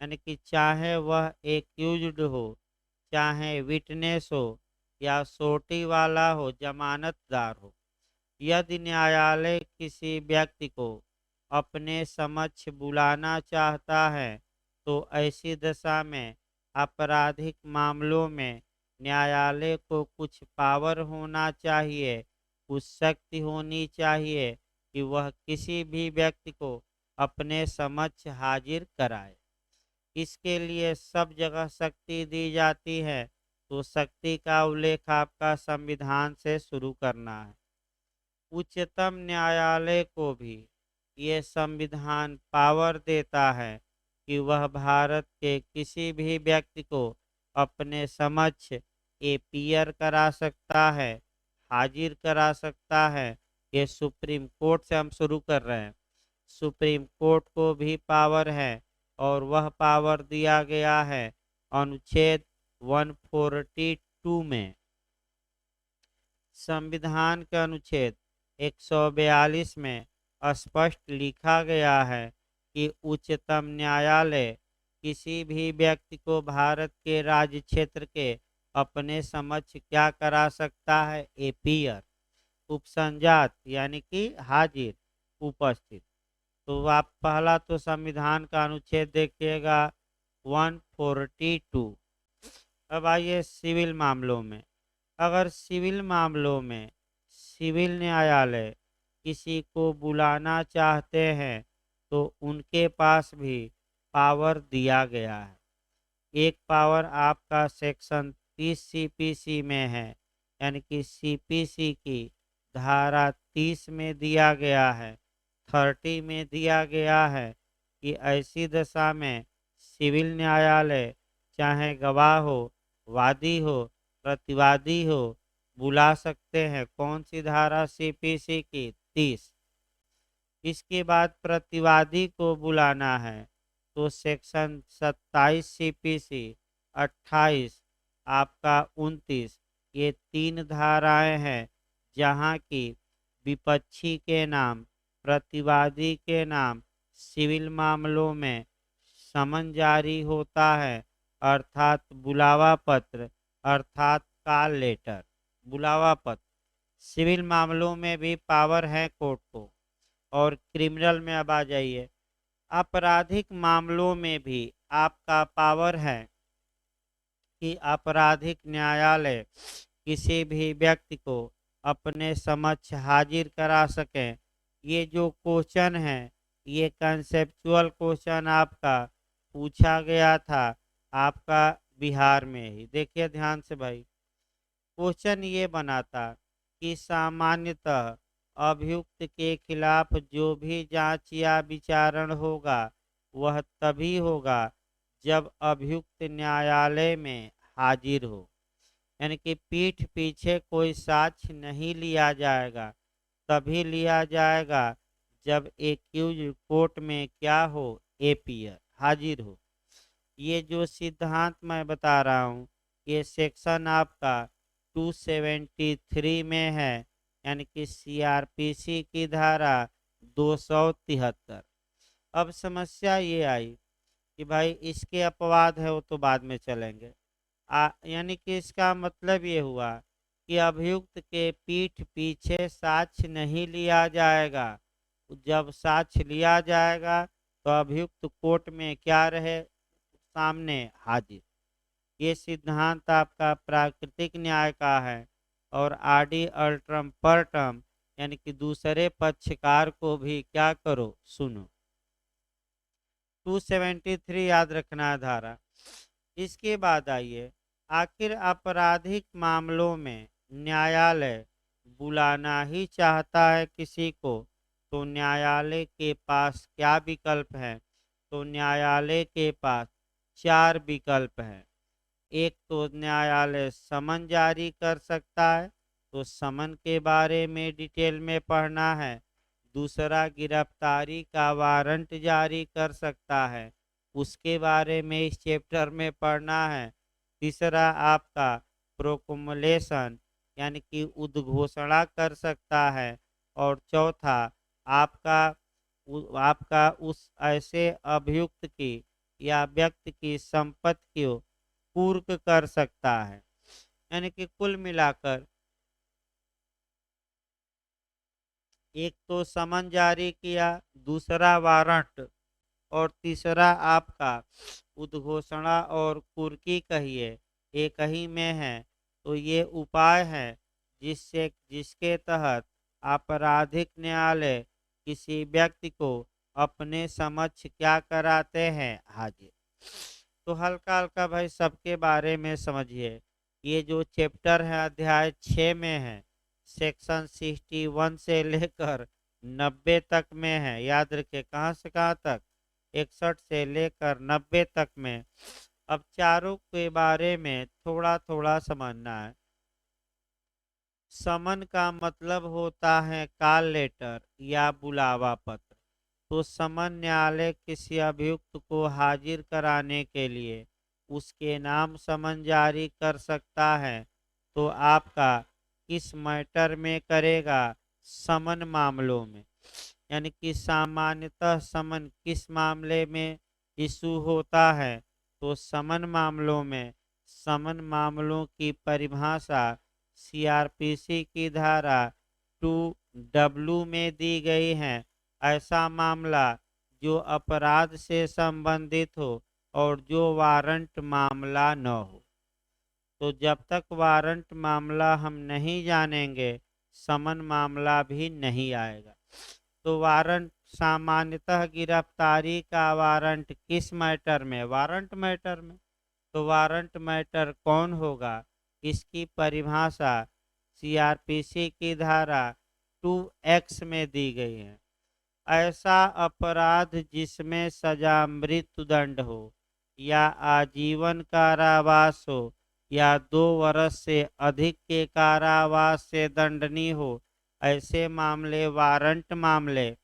यानी कि चाहे वह एक्यूज्ड हो, चाहे विटनेस हो, या सोटी वाला हो, जमानतदार हो, यदि न्यायालय किसी व्यक्ति को अपने समक्ष बुलाना चाहता है तो ऐसी दशा में आपराधिक मामलों में न्यायालय को कुछ पावर होना चाहिए, कुछ शक्ति होनी चाहिए कि वह किसी भी व्यक्ति को अपने समक्ष हाजिर कराए। इसके लिए सब जगह शक्ति दी जाती है, तो शक्ति का उल्लेख आपका संविधान से शुरू करना है। उच्चतम न्यायालय को भी ये संविधान पावर देता है कि वह भारत के किसी भी व्यक्ति को अपने समक्ष एपियर करा सकता है, हाजिर करा सकता है। ये सुप्रीम कोर्ट से हम शुरू कर रहे हैं। सुप्रीम कोर्ट को भी पावर है और वह पावर दिया गया है अनुच्छेद 142 में। संविधान के अनुच्छेद 142 में स्पष्ट लिखा गया है कि उच्चतम न्यायालय किसी भी व्यक्ति को भारत के राज्य क्षेत्र के अपने समक्ष क्या करा सकता है, एपियर, उपसंजात यानी कि हाजिर, उपस्थित। तो आप पहला तो संविधान का अनुच्छेद देखिएगा 142। अब आइए सिविल मामलों में। अगर सिविल मामलों में सिविल न्यायालय किसी को बुलाना चाहते हैं तो उनके पास भी पावर दिया गया है। एक पावर आपका सेक्शन 30 सीपीसी में है, यानी कि सीपीसी की धारा 30 में दिया गया है, 30 में दिया गया है कि ऐसी दशा में सिविल न्यायालय चाहे गवाह हो, वादी हो, प्रतिवादी हो, बुला सकते हैं। कौन सी धारा, सीपीसी की 30। इसके बाद प्रतिवादी को बुलाना है तो सेक्शन 27 सीपीसी, 28 आपका 29, ये 3 धाराएं हैं जहां की विपक्षी के नाम, प्रतिवादी के नाम सिविल मामलों में समन जारी होता है, अर्थात बुलावा पत्र, अर्थात कॉल लेटर, बुलावा पत्र। सिविल मामलों में भी पावर है कोर्ट को। और क्रिमिनल में अब आ जाइए। आपराधिक मामलों में भी आपका पावर है कि आपराधिक न्यायालय किसी भी व्यक्ति को अपने समक्ष हाजिर करा सकें। ये जो क्वेश्चन है, ये कंसेप्चुअल क्वेश्चन आपका पूछा गया था आपका बिहार में ही। देखिए ध्यान से भाई, क्वेश्चन ये बना था कि सामान्यतः अभियुक्त के खिलाफ जो भी जांच या विचारण होगा वह तभी होगा जब अभियुक्त न्यायालय में हाजिर हो, यानी कि पीठ पीछे कोई साक्ष्य नहीं लिया जाएगा, तभी लिया जाएगा जब एक्यूज कोर्ट में क्या हो, एपियर, हाजिर हो। ये जो सिद्धांत मैं बता रहा हूँ ये सेक्शन आपका 273 में है, यानी कि सीआरपीसी की धारा 273। अब समस्या ये आई कि भाई इसके अपवाद है वो तो बाद में चलेंगे। यानी कि इसका मतलब ये हुआ कि अभियुक्त के पीठ पीछे साक्ष्य नहीं लिया जाएगा। जब साक्ष्य लिया जाएगा तो अभियुक्त कोर्ट में क्या रहे, सामने हाजिर। ये सिद्धांत आपका प्राकृतिक न्याय का है और आडी अल्ट्रम पर्टम, यानी कि दूसरे पक्षकार को भी क्या करो, सुनो। 273 याद रखना है धारा। इसके बाद आइए, आखिर आपराधिक मामलों में न्यायालय बुलाना ही चाहता है किसी को तो न्यायालय के पास क्या विकल्प है, तो न्यायालय के पास 4 विकल्प हैं। एक तो न्यायालय समन जारी कर सकता है, तो समन के बारे में डिटेल में पढ़ना है। दूसरा, गिरफ्तारी का वारंट जारी कर सकता है, उसके बारे में इस चैप्टर में पढ़ना है। तीसरा आपका प्रोक्लेमेशन, यानी कि उद्घोषणा कर सकता है। और चौथा आपका आपका उस ऐसे अभियुक्त की या व्यक्ति की संपत्ति को पूर्क कर सकता है। यानी कि कुल मिलाकर एक तो समन जारी किया, दूसरा वारंट और तीसरा आपका उद्घोषणा और कुर्की कहिए एक ही में है। तो ये उपाय है जिसके तहत आपराधिक न्यायालय किसी व्यक्ति को अपने समक्ष क्या कराते हैं, हाजिर। तो हल्का हल्का भाई सबके बारे में समझिए। ये जो चैप्टर है अध्याय 6 में है, सेक्शन 61 से लेकर 90 तक में है। याद रखिए कहाँ से कहाँ तक, 61 से लेकर 90 तक में अब चारों के बारे में थोड़ा थोड़ा समझना है। समन का मतलब होता है कॉल लेटर या बुलावा पत्र। तो समन न्यायालय किसी अभियुक्त को हाजिर कराने के लिए उसके नाम समन जारी कर सकता है। तो आपका किस मैटर में करेगा? समन मामलों में। यानी कि सामान्यतः समन किस मामले में इशू होता है? तो समन मामलों में। समन मामलों की परिभाषा सीआरपीसी की धारा 2W में दी गई है। ऐसा मामला जो अपराध से संबंधित हो और जो वारंट मामला न हो। तो जब तक वारंट मामला हम नहीं जानेंगे, समन मामला भी नहीं आएगा। तो वारंट सामान्यतः गिरफ्तारी का वारंट किस मैटर में? वारंट मैटर में। तो वारंट मैटर कौन होगा? इसकी परिभाषा सीआरपीसी की धारा 2X में दी गई है। ऐसा अपराध जिसमें सजा मृत्युदंड हो या आजीवन कारावास हो या 2 वर्ष से अधिक के कारावास से दंडनीय हो, ऐसे मामले वारंट मामले।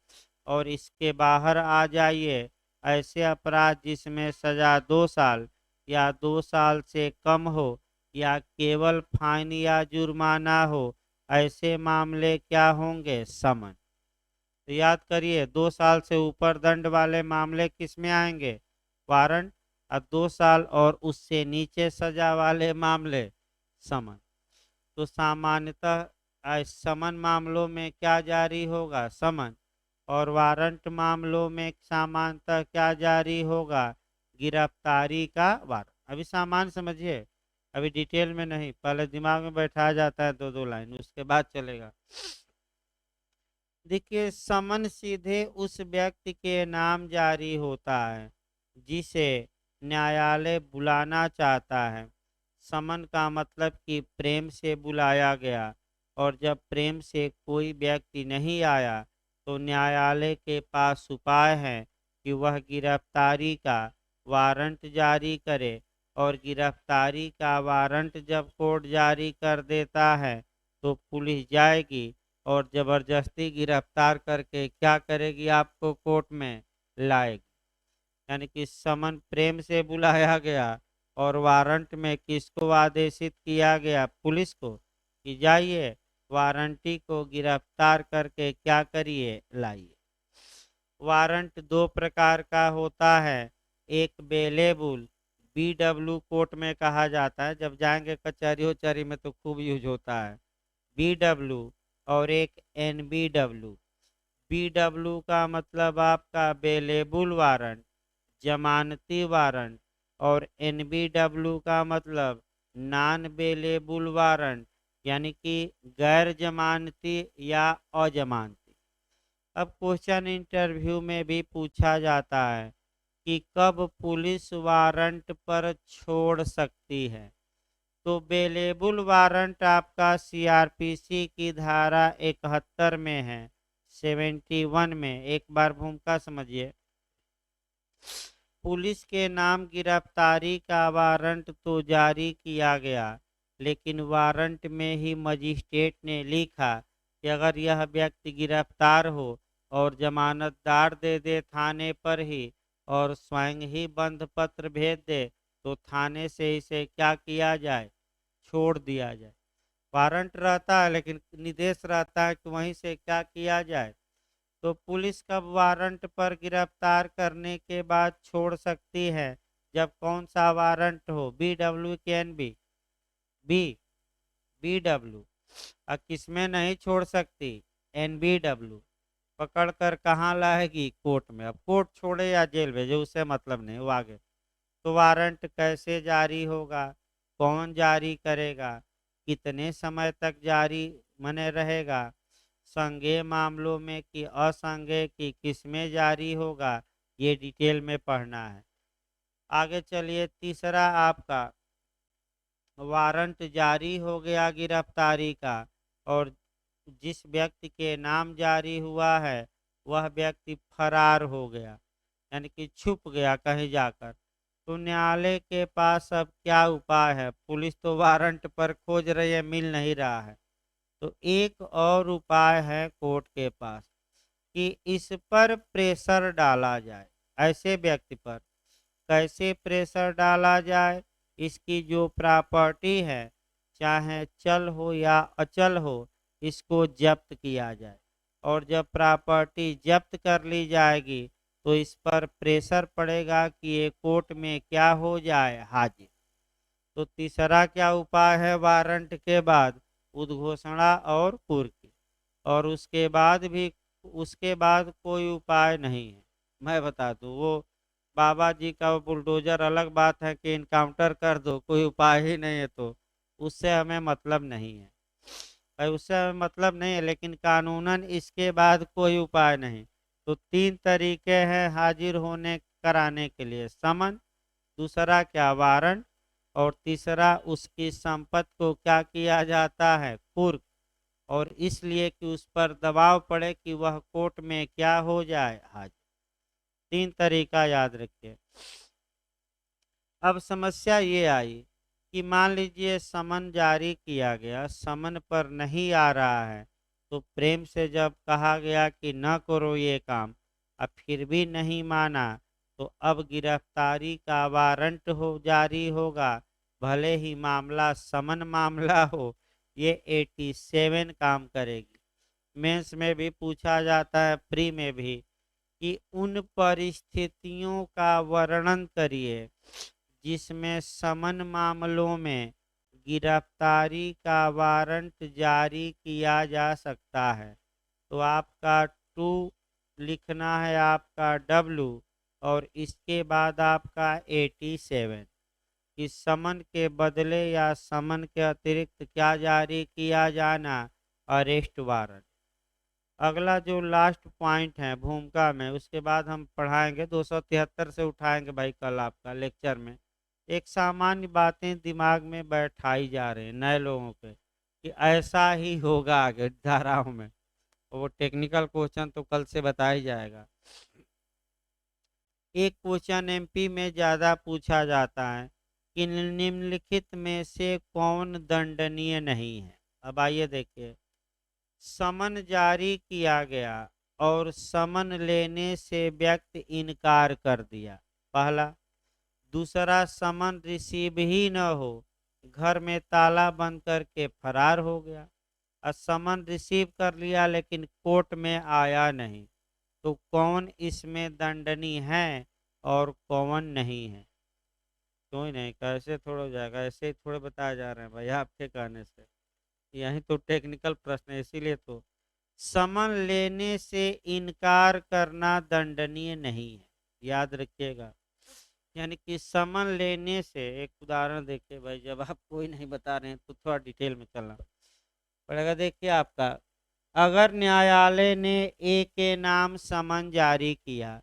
और इसके बाहर आ जाइए, ऐसे अपराध जिसमें सजा 2 साल या 2 साल से कम हो या केवल फाइन या जुर्माना हो, ऐसे मामले क्या होंगे? समन। तो याद करिए, 2 साल से ऊपर दंड वाले मामले किस में आएंगे? वारंट। और 2 साल और उससे नीचे सजा वाले मामले समन। तो सामान्यतः समन मामलों में क्या जारी होगा? समन। और वारंट मामलों में सामान्यतः क्या जारी होगा? गिरफ्तारी का वारंट। अभी सामान्य समझिए, अभी डिटेल में नहीं, पहले दिमाग में बैठाया जाता है 2-2 लाइन, उसके बाद चलेगा। देखिए, समन सीधे उस व्यक्ति के नाम जारी होता है जिसे न्यायालय बुलाना चाहता है। समन का मतलब कि प्रेम से बुलाया गया, और जब प्रेम से कोई व्यक्ति नहीं आया तो न्यायालय के पास उपाय है कि वह गिरफ्तारी का वारंट जारी करे। और गिरफ्तारी का वारंट जब कोर्ट जारी कर देता है तो पुलिस जाएगी और जबरदस्ती गिरफ्तार करके क्या करेगी? आपको कोर्ट में लाएगी। यानी कि समन प्रेम से बुलाया गया और वारंट में किसको आदेशित किया गया? पुलिस को, कि जाइए वारंटी को गिरफ्तार करके क्या करिए? लाइए। वारंट 2 प्रकार का होता है। एक बेलेबुल, BW कोर्ट में कहा जाता है, जब जाएंगे कचहरी उचहरी में तो खूब यूज होता है BW। और एक NBW। BW का मतलब आपका बेलेबुल वारंट, जमानती वारंट। और NBW का मतलब नॉन बेलेबुल वारंट, यानी कि गैर जमानती या अजमानती। अब क्वेश्चन इंटरव्यू में भी पूछा जाता है कि कब पुलिस वारंट पर छोड़ सकती है। तो बेलेबुल वारंट आपका सीआरपीसी की धारा 71 में है, 71 में। एक बार भूमिका समझिए। पुलिस के नाम गिरफ्तारी का वारंट तो जारी किया गया, लेकिन वारंट में ही मजिस्ट्रेट ने लिखा कि अगर यह व्यक्ति गिरफ्तार हो और जमानतदार दे दे थाने पर ही और स्वयं ही बंद पत्र भेज दे, तो थाने से इसे क्या किया जाए? छोड़ दिया जाए। वारंट रहता है लेकिन निर्देश रहता है कि वहीं से क्या किया जाए। तो पुलिस कब वारंट पर गिरफ्तार करने के बाद छोड़ सकती है? जब कौन सा वारंट हो? BW के NB? B BW। और किसमें नहीं छोड़ सकती? NBW। पकड़ कर कहाँ लाएगी? कोर्ट में। अब कोर्ट छोड़े या जेल भेजे उससे मतलब नहीं, वो आगे। तो वारंट कैसे जारी होगा? कौन जारी करेगा? कितने समय तक जारी मने रहेगा? संज्ञेय मामलों में कि असंज्ञेय की किसमें जारी होगा? ये डिटेल में पढ़ना है। आगे चलिए, तीसरा आपका वारंट जारी हो गया गिरफ्तारी का, और जिस व्यक्ति के नाम जारी हुआ है वह व्यक्ति फरार हो गया, यानी कि छुप गया कहीं जाकर। तो न्यायालय के पास अब क्या उपाय है? पुलिस तो वारंट पर खोज रही है, मिल नहीं रहा है। तो एक और उपाय है कोर्ट के पास कि इस पर प्रेशर डाला जाए। ऐसे व्यक्ति पर कैसे प्रेशर डाला जाए? इसकी जो प्रॉपर्टी है, चाहे चल हो या अचल हो, इसको जब्त किया जाए। और जब प्रॉपर्टी जब्त कर ली जाएगी तो इस पर प्रेशर पड़ेगा कि ये कोर्ट में क्या हो जाए, हाजिर। तो तीसरा क्या उपाय है वारंट के बाद? उद्घोषणा और कुर्की। और उसके बाद कोई उपाय नहीं है। मैं बता दूं, वो बाबा जी का वो बुलडोजर अलग बात है कि इनकाउंटर कर दो, कोई उपाय ही नहीं है तो उससे हमें मतलब नहीं है भाई, उससे हमें मतलब नहीं है। लेकिन कानूनन इसके बाद कोई उपाय नहीं। तो तीन तरीके हैं हाजिर होने कराने के लिए: समन, दूसरा क्या वारंट, और तीसरा उसकी संपत्ति को क्या किया जाता है, कुर्क। और इसलिए कि उस पर दबाव पड़े कि वह कोर्ट में क्या हो जाए, हाजिर। तीन तरीका याद रखिए। अब समस्या ये आई कि मान लीजिए समन जारी किया गया, समन पर नहीं आ रहा है। तो प्रेम से जब कहा गया कि न करो ये काम, अब फिर भी नहीं माना, तो अब गिरफ्तारी का वारंट हो जारी होगा। भले ही मामला समन मामला हो, ये 87 काम करेगी। मेंस में भी पूछा जाता है, प्री में भी, कि उन परिस्थितियों का वर्णन करिए जिसमें समन मामलों में गिरफ्तारी का वारंट जारी किया जा सकता है। तो आपका टू लिखना है, आपका डब्लू, और इसके बाद आपका 87। इस समन के बदले या समन के अतिरिक्त क्या जारी किया जाना, अरेस्ट वारंट। अगला जो लास्ट पॉइंट है भूमिका में, उसके बाद हम पढ़ाएंगे 273 से उठाएंगे भाई कल आपका लेक्चर में। एक सामान्य बातें दिमाग में बैठाई जा रही हैं नए लोगों के कि ऐसा ही होगा आगे धाराओं में। वो टेक्निकल क्वेश्चन तो कल से बताया जाएगा। एक क्वेश्चन एमपी में ज्यादा पूछा जाता है कि निम्नलिखित में से कौन दंडनीय नहीं है। अब आइए देखिए, समन जारी किया गया और समन लेने से व्यक्ति इनकार कर दिया, पहला। दूसरा, समन रिसीव ही न हो, घर में ताला बंद करके फरार हो गया। और समन रिसीव कर लिया लेकिन कोर्ट में आया नहीं। तो कौन इसमें दंडनीय है और कौन नहीं है? क्यों ही नहीं, कैसे थोड़ा हो जाएगा, ऐसे ही थोड़े बताया जा रहे हैं भाई आपके कहने से। यही तो टेक्निकल प्रश्न है, इसीलिए तो समन लेने से इनकार करना दंडनीय नहीं है, याद रखिएगा। यानी कि समन लेने से, एक उदाहरण देखिए भाई, जब आप कोई नहीं बता रहे हैं तो थोड़ा डिटेल में चलना पड़ेगा। देखिए आपका, अगर न्यायालय ने ए के नाम समन जारी किया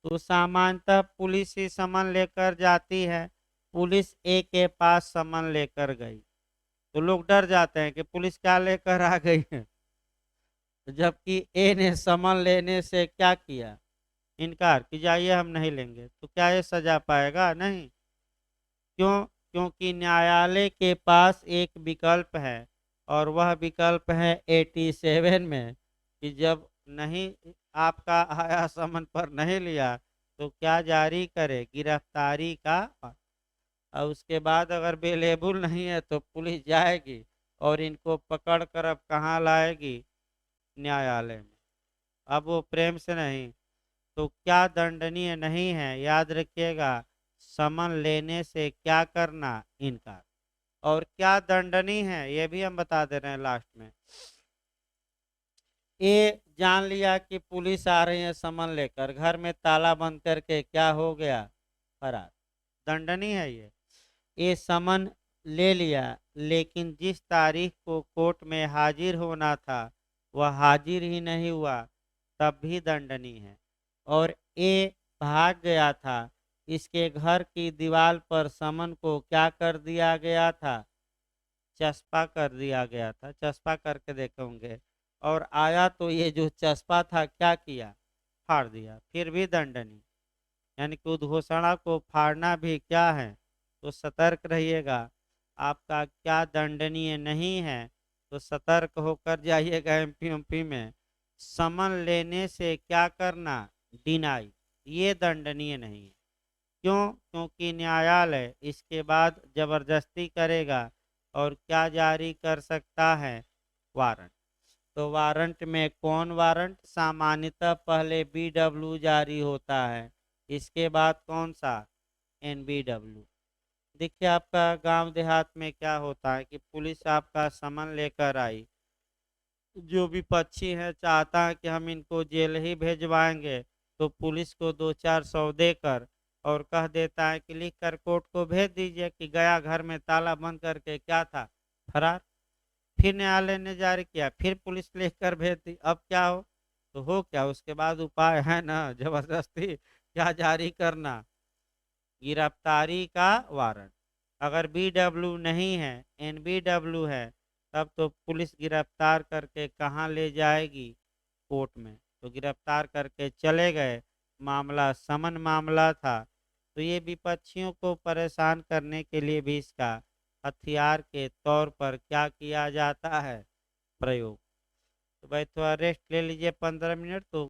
तो सामान्यतः पुलिस ही समन लेकर जाती है। पुलिस ए के पास समन लेकर गई तो लोग डर जाते हैं कि पुलिस क्या लेकर आ गई है। जबकि ए ने समन लेने से क्या किया, इनकार कि जाइए हम नहीं लेंगे, तो क्या ये सजा पाएगा? नहीं। क्यों? क्योंकि न्यायालय के पास एक विकल्प है, और वह विकल्प है 87 में, कि जब नहीं आपका आया समन पर नहीं लिया तो क्या जारी करे, गिरफ्तारी का। और उसके बाद अगर अवेलेबल नहीं है तो पुलिस जाएगी और इनको पकड़ कर अब कहाँ लाएगी, न्यायालय में। अब वो प्रेम से नहीं। तो क्या दंडनीय नहीं है, याद रखिएगा, समन लेने से क्या करना, इनकार। और क्या दंडनीय है ये भी हम बता दे रहे हैं लास्ट में। ये जान लिया कि पुलिस आ रही है समन लेकर, घर में ताला बंद करके क्या हो गया, फरार। दंडनीय है ये समन ले लिया लेकिन जिस तारीख को कोर्ट में हाजिर होना था वह हाजिर ही नहीं हुआ, तब भी दंडनीय है। और ए भाग गया था, इसके घर की दीवार पर समन को क्या कर दिया गया था, चस्पा कर दिया गया था, चस्पा करके देखे होंगे। और आया तो ये जो चस्पा था क्या किया, फाड़ दिया, फिर भी दंडनीय। यानी कि उद्घोषणा को फाड़ना भी क्या है, तो सतर्क रहिएगा। आपका क्या दंडनीय नहीं है, तो सतर्क होकर जाइएगा। एमपी में समन लेने से क्या करना, डिनाई, ये दंडनीय नहीं है। क्यों? क्योंकि न्यायालय इसके बाद जबरदस्ती करेगा और क्या जारी कर सकता है, वारंट। तो वारंट में कौन वारंट, सामान्यतः पहले बीडब्ल्यू जारी होता है, इसके बाद कौन सा, एनबीडब्ल्यू। देखिए आपका गांव देहात में क्या होता है कि पुलिस आपका समन लेकर आई, जो भी पक्षी है चाहता है कि हम इनको जेल ही भेजवाएंगे, तो पुलिस को 2-4 सौ देकर और कह देता है कि लिख कर कोर्ट को भेज दीजिए कि गया घर में ताला बंद करके क्या था, फरार। फिर न्यायालय ने जारी किया, फिर पुलिस लेकर भेज दी, अब क्या हो क्या, उसके बाद उपाय है ना जबरदस्ती क्या जारी करना, गिरफ्तारी का वारंट। अगर बीडब्ल्यू नहीं है, एनबीडब्ल्यू है, तब तो पुलिस गिरफ्तार करके कहाँ ले जाएगी, कोर्ट में। तो गिरफ्तार करके चले गए, मामला समन मामला था। तो ये विपक्षियों को परेशान करने के लिए भी इसका हथियार के तौर पर क्या किया जाता है, प्रयोग। तो भाई थोड़ा रेस्ट ले लीजिए 15 मिनट, तो